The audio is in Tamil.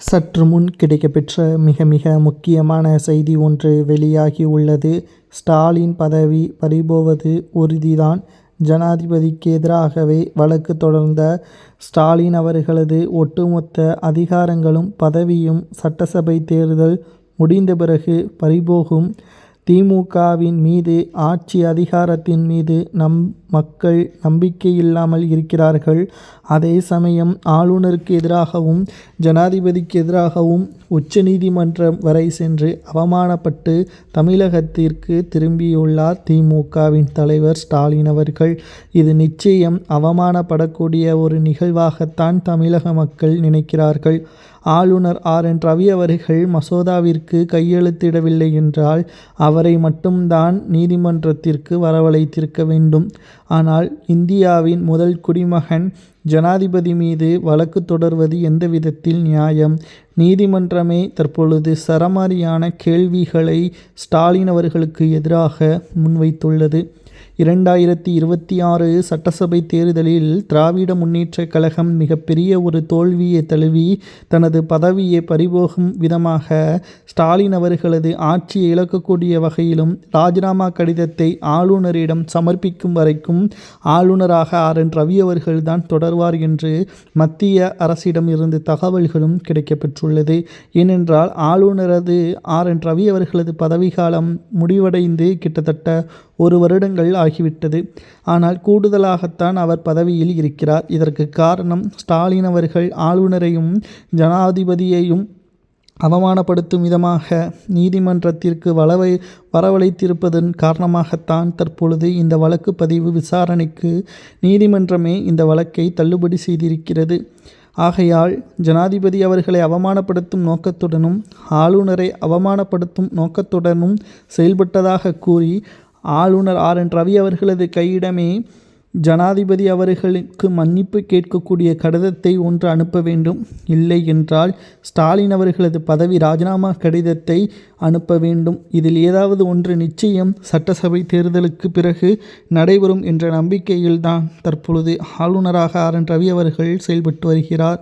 சற்று முன் கிடைக்கப்பெற்ற மிக மிக முக்கியமான செய்தி ஒன்று வெளியாகி உள்ளது. ஸ்டாலின் பதவி பறிபோவது உறுதிதான். ஜனாதிபதிக்கு எதிராகவே வழக்கு தொடர்ந்த ஸ்டாலின் அவர்களது ஒட்டுமொத்த அதிகாரங்களும் பதவியும் சட்டசபை தேர்தல் முடிந்த பிறகு பறிபோகும். திமுகவின் மீது, ஆட்சி அதிகாரத்தின் மீது மக்கள் நம்பிக்கையில்லாமல் இருக்கிறார்கள். அதே சமயம் ஆளுநருக்கு எதிராகவும் ஜனாதிபதிக்கு எதிராகவும் உச்சநீதிமன்றம் வரை சென்று அவமானப்பட்டு தமிழகத்திற்கு திரும்பியுள்ளார் திமுகவின் தலைவர் ஸ்டாலின் அவர்கள். இது நிச்சயம் அவமானப்படக்கூடிய ஒரு நிகழ்வாகத்தான் தமிழக மக்கள் நினைக்கிறார்கள். ஆளுநர் RN ரவி அவர்கள் மசோதாவிற்கு கையெழுத்திடவில்லை என்றால் அவரை மட்டும்தான் நீதிமன்றத்திற்கு வரவழைத்திருக்க வேண்டும். ஆனால் இந்தியாவின் முதல் குடிமகன் ஜனாதிபதி மீது வழக்கு தொடர்வது எந்த விதத்தில் நியாயம்? நீதிமன்றமே தற்பொழுது சரமாரியான கேள்விகளை ஸ்டாலின் அவர்களுக்கு எதிராக முன்வைத்துள்ளது. 2026 சட்டசபை தேர்தலில் திராவிட முன்னேற்றக் கழகம் மிகப்பெரிய ஒரு தோல்வியை தழுவி தனது பதவியை பறிபோகும் விதமாக ஸ்டாலின் அவர்களது ஆட்சியை இழக்கக்கூடிய வகையிலும் ராஜினாமா கடிதத்தை ஆளுநரிடம் சமர்ப்பிக்கும் வரைக்கும் ஆளுநராக RN ரவி அவர்கள்தான் தொடர்வார் என்று மத்திய அரசிடம் இருந்து தகவல்களும் கிடைக்கப்பெற்றுள்ளது. ஏனென்றால் ஆளுநரது RN ரவி அவர்களது பதவிக்காலம் முடிவடைந்து கிட்டத்தட்ட 1 வருடங்கள் ஆகிவிட்டது. ஆனால் கூடுதலாகத்தான் அவர் பதவியில் இருக்கிறார். இதற்கு காரணம் ஸ்டாலின் அவர்கள் ஆளுநரையும் ஜனாதிபதியையும் அவமானப்படுத்தும் விதமாக நீதிமன்றத்திற்கு வரவழைத்திருப்பதன் காரணமாகத்தான் தற்பொழுது இந்த வழக்கு பதிவு விசாரணைக்கு நீதிமன்றமே இந்த வழக்கை தள்ளுபடி செய்திருக்கிறது. ஆகையால் ஜனாதிபதி அவர்களை அவமானப்படுத்தும் நோக்கத்துடனும் ஆளுநரை அவமானப்படுத்தும் நோக்கத்துடனும் செயல்பட்டதாக கூறி ஆளுநர் RN ரவி அவர்களது கையிடமே ஜனாதிபதி அவர்களுக்கு மன்னிப்பு கேட்கக்கூடிய கடிதத்தை ஒன்று அனுப்ப வேண்டும். இல்லை என்றால் ஸ்டாலின் அவர்களது பதவி ராஜினாமா கடிதத்தை அனுப்ப வேண்டும். இதில் ஏதாவது ஒன்று நிச்சயம் சட்டசபை தேர்தலுக்கு பிறகு நடைபெறும் என்ற நம்பிக்கையில்தான் தற்பொழுது ஆளுநராக RN ரவி அவர்கள் செயல்பட்டு வருகிறார்.